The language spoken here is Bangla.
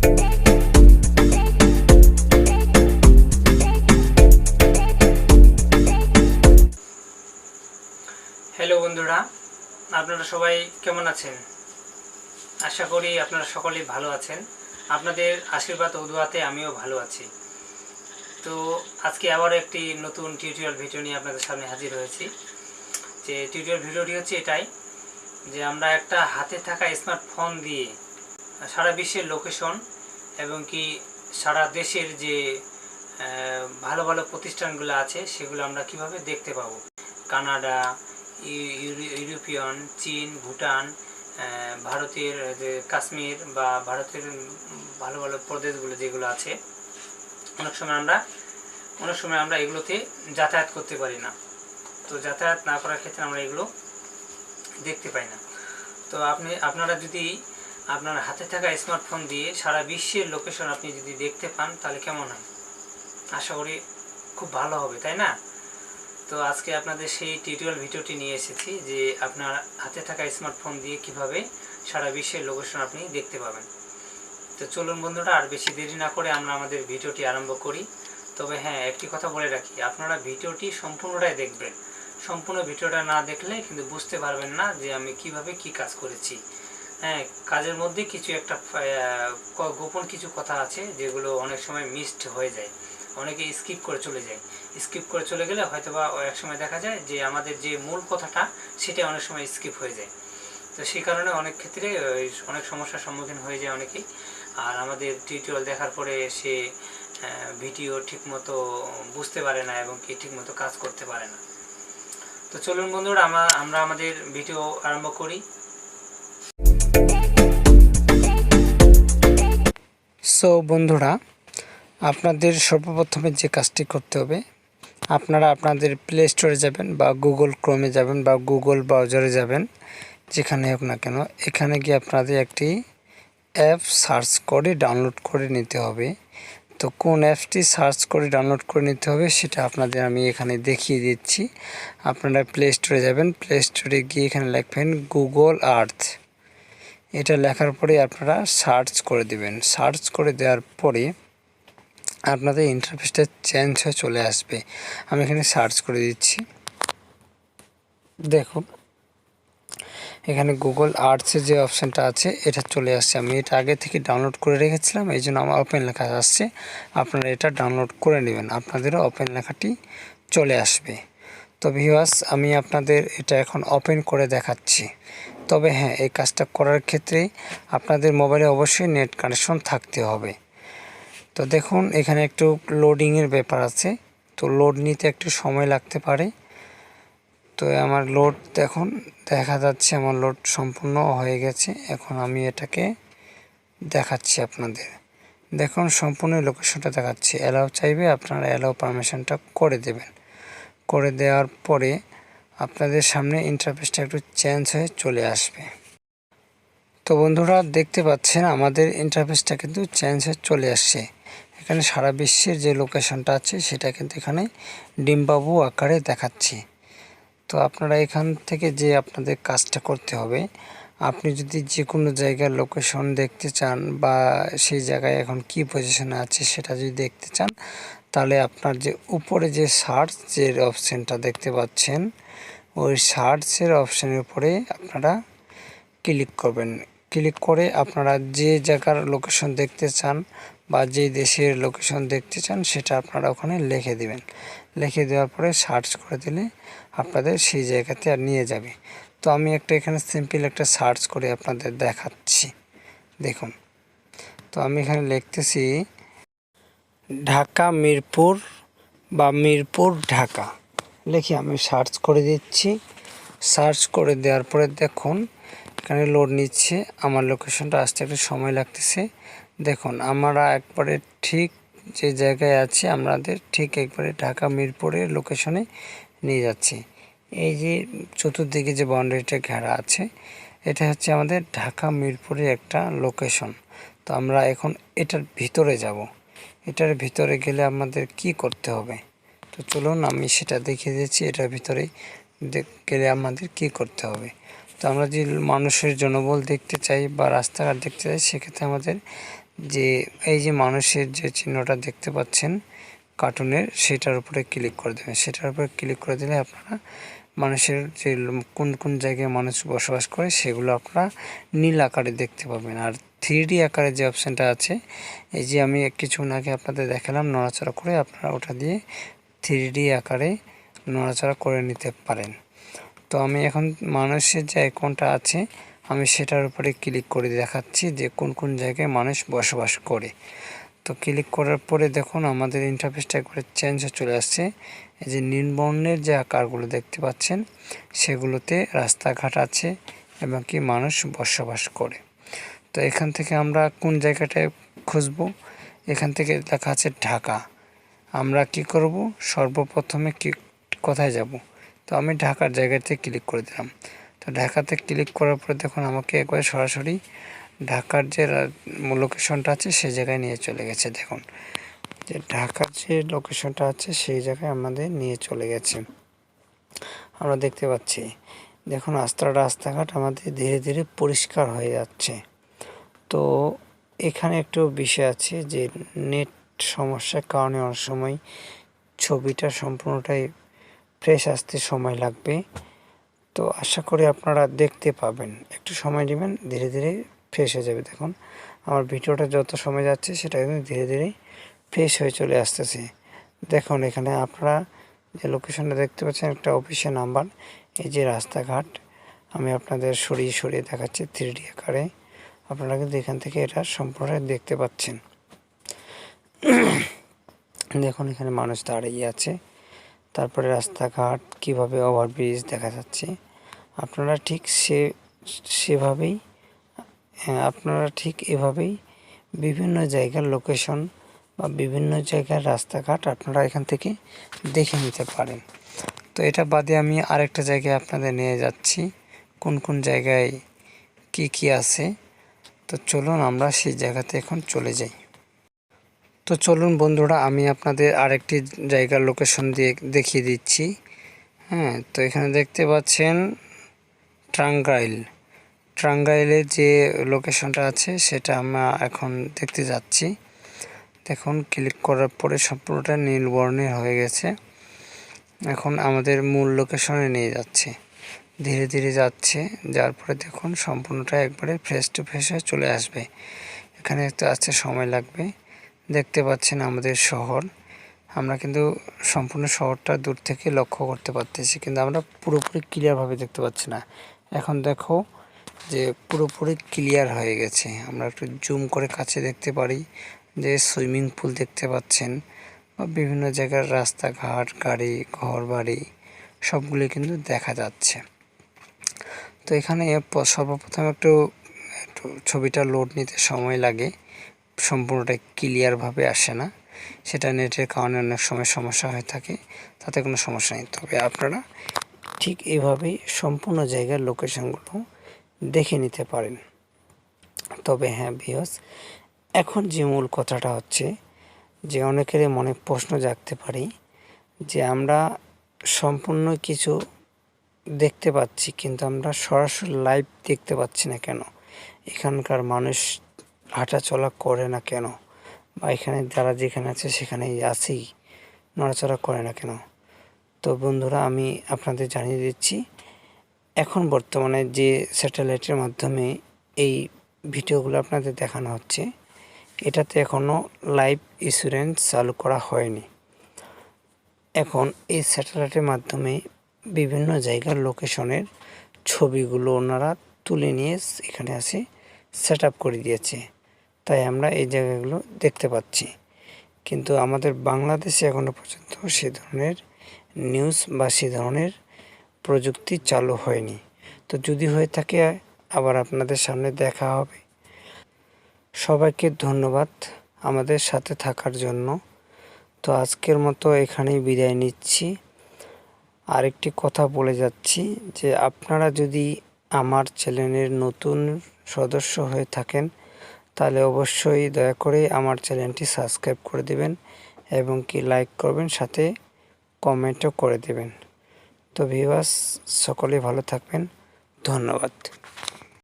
হ্যালো বন্ধুরা, আপনারা সবাই কেমন আছেন? আশা করি আপনারা সকলেই ভালো আছেন। আপনাদের আশীর্বাদ ও দোয়াতে আমিও ভালো আছি। তো আজকে আবার একটি নতুন টিউটোরিয়াল ভিডিও নিয়ে আপনাদের সামনে হাজির হয়েছি। যে টিউটোরিয়াল ভিডিওটি হচ্ছে এটাই, যে আমরা একটা হাতে থাকা স্মার্টফোন দিয়ে সারা বিশ্বের লোকেশন এবং কি সারা দেশের যে ভালো ভালো প্রতিষ্ঠানগুলো আছে সেগুলো আমরা কিভাবে দেখতে পাবো। কানাডা, ইউরোপিয়ান, চীন, ভুটান, ভারতের যে কাশ্মীর বা ভারতের ভালো ভালো প্রদেশগুলো যেগুলো আছে, অনেক সময় আমরা এগুলোতে যাতায়াত করতে পারি না। তো যাতায়াত না করার ক্ষেত্রে আমরা এগুলো দেখতে পাই না। তো আপনারা যদি আপনার হাতে থাকা স্মার্টফোন দিয়ে সারা বিশ্বের লোকেশন আপনি যদি দেখতে পান তাহলে কেমন হয়? আশা করি খুব ভালো হবে, তাই না? তো আজকে আপনাদের সেই টিউটোরিয়াল ভিডিওটি নিয়ে এসেছি, যে আপনার হাতে থাকা স্মার্টফোন দিয়ে কিভাবে সারা বিশ্বের লোকেশন আপনি দেখতে পাবেন। তো চলুন বন্ধুরা, আর বেশি দেরি না করে আমরা আমাদের ভিডিওটি আরম্ভ করি। তবে হ্যাঁ, একটি কথা বলে রাখি, আপনারা ভিডিওটি সম্পূর্ণটাই দেখবেন। সম্পূর্ণ ভিডিওটা না দেখলে কিন্তু বুঝতে পারবেন না যে আমি কিভাবে কি কাজ করেছি। হ্যাঁ, কাজের মধ্যে কিছু একটা গোপন কিছু কথা আছে যেগুলো অনেক সময় মিসড হয়ে যায়, অনেকে স্কিপ করে চলে যায়। স্কিপ করে চলে গেলে হয়তোবা এক সময় দেখা যায় যে আমাদের যে মূল কথাটা সেটা অনেক সময় স্কিপ হয়ে যায়। তো সেই কারণে অনেক ক্ষেত্রে অনেক সমস্যার সম্মুখীন হয়ে যায় অনেকেই। আর আমাদের টিউটোরিয়াল দেখার পরে সে ভিডিও ঠিকমতো বুঝতে পারে না এবং কি ঠিকমতো কাজ করতে পারে না। তো চলুন বন্ধুরা, আমরা আমাদের ভিডিও আরম্ভ করি। সো বন্ধুরা, আপনাদের সর্বপ্রথমে যে কাজটি করতে হবে, আপনারা আপনাদের প্লে স্টোরে যাবেন বা গুগল ক্রোমে যাবেন বা গুগল ব্রাউজারে যাবেন, যেখানে হোক না কেন। এখানে গিয়ে আপনাদের একটি অ্যাপ সার্চ করে ডাউনলোড করে নিতে হবে। তো কোন অ্যাপটি সার্চ করে ডাউনলোড করে নিতে হবে সেটা আপনাদের আমি এখানে দেখিয়ে দিচ্ছি। আপনারা প্লে স্টোরে যাবেন, প্লে স্টোরে গিয়ে এখানে লিখবেন গুগল আর্থ। এটা লেখার পরে আপনারা সার্চ করে দেবেন। সার্চ করে দেওয়ার পরে আপনাদের ইন্টারফেসটা চেঞ্জ হয়ে চলে আসবে। আমি এখানে সার্চ করে দিচ্ছি। দেখুন, এখানে গুগল আর্থসের যে অপশানটা আছে এটা চলে আসছে। আমি এটা আগে থেকে ডাউনলোড করে রেখেছিলাম, এই জন্য আমার ওপেন লেখা আসছে। আপনারা এটা ডাউনলোড করে নেবেন, আপনাদেরও ওপেন লেখাটি চলে আসবে। তো ভিউয়ার্স, আমি আপনাদের এটা এখন ওপেন করে দেখাচ্ছি। তবে হ্যাঁ, এই কাজটা করার ক্ষেত্রে আপনাদের মোবাইলে অবশ্যই নেট কানেকশন থাকতে হবে। তো দেখুন, এখানে একটু লোডিংয়ের ব্যাপার আছে, তো লোড নিতে একটু সময় লাগতে পারে। তো আমার লোড দেখুন দেখা যাচ্ছে, আমার লোড সম্পূর্ণ হয়ে গেছে। এখন আমি এটাকে দেখাচ্ছি আপনাদের। দেখুন, সম্পূর্ণ লোকেশনটা দেখাচ্ছি। অ্যালাউ চাইবে, আপনারা অ্যালাউ পারমিশনটা করে দেবেন। করে দেওয়ার পরে আপনাদের সামনে ইন্টারফেসটা একটু চেঞ্জ হয়ে চলে আসবে। তো বন্ধুরা, দেখতে পাচ্ছেন আমাদের ইন্টারফেসটা কিন্তু চেঞ্জ হয়ে চলে আসছে। এখানে সারা বিশ্বের যে লোকেশনটা আছে সেটা কিন্তু এখানে ডিম্বাবু আকারে দেখাচ্ছি। তো আপনারা এখান থেকে যে আপনাদের কাজটা করতে হবে, আপনি যদি যে কোনো জায়গার লোকেশন দেখতে চান বা সেই জায়গায় এখন কি পজিশনে আছে সেটা যদি দেখতে চান, তাহলে আপনার যে উপরে যে সার্চের অপশানটা দেখতে পাচ্ছেন, ওই সার্চের অপশানের উপরে আপনারা ক্লিক করবেন। ক্লিক করে আপনারা যে জায়গার লোকেশন দেখতে চান বা যে দেশের লোকেশন দেখতে চান সেটা আপনারা ওখানে লিখে দেবেন। লিখে দেওয়ার পরে সার্চ করে দিলে আপনাদের সেই জায়গাতে আর নিয়ে যাবে। তো আমি এখানে সিম্পল একটা সার্চ করে আপনাদের দেখাচ্ছি। দেখুন, তো আমি এখানে লিখতেছি ঢাকা মিরপুর বা মিরপুর ঢাকা লিখে আমি সার্চ করে দিচ্ছি। সার্চ করে দেওয়ার পরে দেখুন এখানে লোড নিচ্ছে, আমার লোকেশনটা আসতে একটু সময় লাগতেছে। দেখুন, আমরা একবারে ঠিক যে জায়গায় আছি আমাদের ঠিক একবারে ঢাকা মিরপুরের লোকেশনে নিয়ে যাচ্ছি। এই যে চতুর্দিকে যে বাউন্ডারিটা ঘেরা আছে, এটা হচ্ছে আমাদের ঢাকা মিরপুরের একটা লোকেশন। তো আমরা এখন এটার ভিতরে যাব। এটার ভিতরে গেলে আমাদের কি করতে হবে, তো চলুন আমি সেটা দেখিয়ে দিচ্ছি। এটার ভিতরে গেলে আমাদের কি করতে হবে। তো আমরা যদি মানুষের জনবল দেখতে চাই বা রাস্তাঘাট দেখতে চাই, সেক্ষেত্রে আমাদের যে এই যে মানুষের যে চিহ্নটা দেখতে পাচ্ছেন কার্টুনের, সেটার উপরে ক্লিক করে দেবেন। সেটার উপরে ক্লিক করে দিলে আপনারা মানুষের যে কোন কোন জায়গায় মানুষ বসবাস করে সেগুলো আপনারা নীল আকারে দেখতে পাবেন। আর 3D আকারে যে অপশানটা আছে, এই যে আমি কিছুক্ষণ আগে আপনাদের দেখালাম নড়াচড়া করে, আপনারা ওটা দিয়ে 3D আকারে নড়াচড়া করে নিতে পারেন। তো আমি এখন মানুষের যে আইকনটা আছে আমি সেটার উপরে ক্লিক করে দেখাচ্ছি যে কোন কোন জায়গায় মানুষ বসবাস করে। তো ক্লিক করার পরে দেখুন আমাদের ইন্টারফেসটা একবারে চেঞ্জ হয়ে চলে আসছে। এই যে নীল বর্ণের যে আকারগুলো দেখতে পাচ্ছেন সেগুলোতে রাস্তাঘাট আছে এবং কি মানুষ বসবাস করে। তো এখান থেকে আমরা কোন জায়গাটায় খুঁজব, এখান থেকে লেখা আছে ঢাকা। আমরা কি করব, সর্বপ্রথমে কোথায় যাব? তো আমি ঢাকার জায়গাতে ক্লিক করে দিলাম। তো ঢাকাতে ক্লিক করার পরে দেখুন আমাকে একবার সরাসরি ঢাকার যে লোকেশনটা আছে সেই জায়গায় নিয়ে চলে গেছে। দেখুন যে ঢাকার যে লোকেশনটা আছে সেই জায়গায় আমাদের নিয়ে চলে গেছে, আমরা দেখতে পাচ্ছি। দেখুন রাস্তাঘাট আমাদের ধীরে ধীরে পরিষ্কার হয়ে যাচ্ছে। তো এখানে একটু বিষয় আছে যে নেট সমস্যার কারণে অনেক সময় ছবিটা সম্পূর্ণটাই ফ্রেশ আসতে সময় লাগবে। তো আশা করি আপনারা দেখতে পাবেন, একটু সময় নেবেন, ধীরে ধীরে ফ্রেশ হয়ে যাবে। দেখুন আমার ভিডিওটা যত সময় যাচ্ছে সেটা কিন্তু ধীরে ধীরে ফ্রেশ হয়ে চলে আসতেছে। দেখুন এখানে আপনারা যে লোকেশনটা দেখতে পাচ্ছেন একটা অফিসের নাম্বার, এই যে রাস্তাঘাট আমি আপনাদের সরিয়ে সরিয়ে দেখাচ্ছি 3D আকারে। আপনারা কিন্তু এখান থেকে এটা সম্পূর্ণ দেখতে পাচ্ছেন। দেখুন এখানে মানুষ দাঁড়িয়ে আছে, তারপরে রাস্তাঘাট কিভাবে ওভারব্রিজ দেখা যাচ্ছে। আপনারা ঠিক এভাবেই বিভিন্ন জায়গার লোকেশন বা বিভিন্ন জায়গার রাস্তাঘাট আপনারা এখান থেকে দেখে নিতে পারেন। তো এটা বাদে আমি আরেকটা জায়গায় আপনাদের নিয়ে যাচ্ছি, কোন কোন জায়গায় কি আছে। তো চলুন আমরা সেই জায়গাতে এখন চলে যাই। তো চলুন বন্ধুরা, আমি আপনাদের আরেকটি জায়গার লোকেশন দিয়ে দেখিয়ে দিচ্ছি। হ্যাঁ, তো এখানে দেখতে পাচ্ছেন টাঙ্গাইলের যে লোকেশনটা আছে সেটা আমরা এখন দেখতে যাচ্ছি। দেখুন ক্লিক করার পরে সম্পূর্ণটা নীল বর্ণের হয়ে গেছে। এখন আমাদের মূল লোকেশনে নিয়ে যাচ্ছে, ধীরে ধীরে যাচ্ছে, যার পরে দেখুন সম্পূর্ণটা একবারে ফেস টু ফেস হয়ে চলে আসবে। এখানে একটু আসতে সময় লাগবে। দেখতে পাচ্ছেন আমাদের শহর, আমরা কিন্তু সম্পূর্ণ শহরটা দূর থেকে লক্ষ্য করতে পারতেছি, কিন্তু আমরা পুরোপুরি ক্লিয়ারভাবে দেখতে পাচ্ছি না। এখন দেখো যে পুরোপুরি ক্লিয়ার হয়ে গেছে, আমরা একটু জুম করে কাছে দেখতে পারি যে সুইমিং পুল দেখতে পাচ্ছেন বা বিভিন্ন জায়গার রাস্তাঘাট, গাড়ি, ঘর বাড়ি সবগুলি কিন্তু দেখা যাচ্ছে। তো এখানে সর্বপ্রথম একটু ছবিটা লোড নিতে সময় লাগে, সম্পূর্ণটা ক্লিয়ারভাবে আসে না, সেটা নেটের কারণে অনেক সময় সমস্যা হয়ে থাকে, তাতে কোনো সমস্যা নেই। তবে আপনারা ঠিক এভাবেই সম্পূর্ণ জায়গার লোকেশনগুলো দেখে নিতে পারেন। তবে হ্যাঁ ভিউয়ার্স, এখন যে মূল কথাটা হচ্ছে যে অনেকেরই মনে প্রশ্ন জাগতে পারে যে আমরা সম্পূর্ণ কিছু দেখতে পাচ্ছি কিন্তু আমরা সরাসরি লাইভ দেখতে পাচ্ছি না কেন, এখানকার মানুষ হাঁটাচলা করে না কেন, বা এখানে যারা যেখানে আছে সেখানেই আছেই, নড়াচড়া করে না কেন। তো বন্ধুরা আমি আপনাদের জানিয়ে দিচ্ছি, এখন বর্তমানে যে স্যাটেলাইটের মাধ্যমে এই ভিডিওগুলো আপনাদের দেখানো হচ্ছে এটাতে এখনও লাইভ ইন্স্যুরেন্স চালু করা হয়নি। এখন এই স্যাটেলাইটের মাধ্যমে বিভিন্ন জায়গার লোকেশনের ছবিগুলো ওনারা তুলে নিয়ে এখানে আসে সেট আপ করে দিয়েছে, তাই আমরা এই জায়গাগুলো দেখতে পাচ্ছি। কিন্তু আমাদের বাংলাদেশে এখনও পর্যন্ত সে ধরনের নিউজ বা সে ধরনের প্রযুক্তি চালু হয়নি। তো যদি হয়ে থাকে আবার আপনাদের সামনে দেখা হবে। সবাইকে ধন্যবাদ আমাদের সাথে থাকার জন্য। তো আজকের মতো এখানেই বিদায় নিচ্ছি। আরেকটি কথা বলে যাচ্ছি যে আপনারা যদি আমার চ্যানেলের নতুন সদস্য হয়ে থাকেন তাহলে অবশ্যই দয়া করে আমার চ্যানেলটি সাবস্ক্রাইব করে দেবেন এবং কি লাইক করবেন, সাথে কমেন্টও করে দেবেন। তো ভিউয়ার্স সকলেই ভালো থাকবেন, ধন্যবাদ।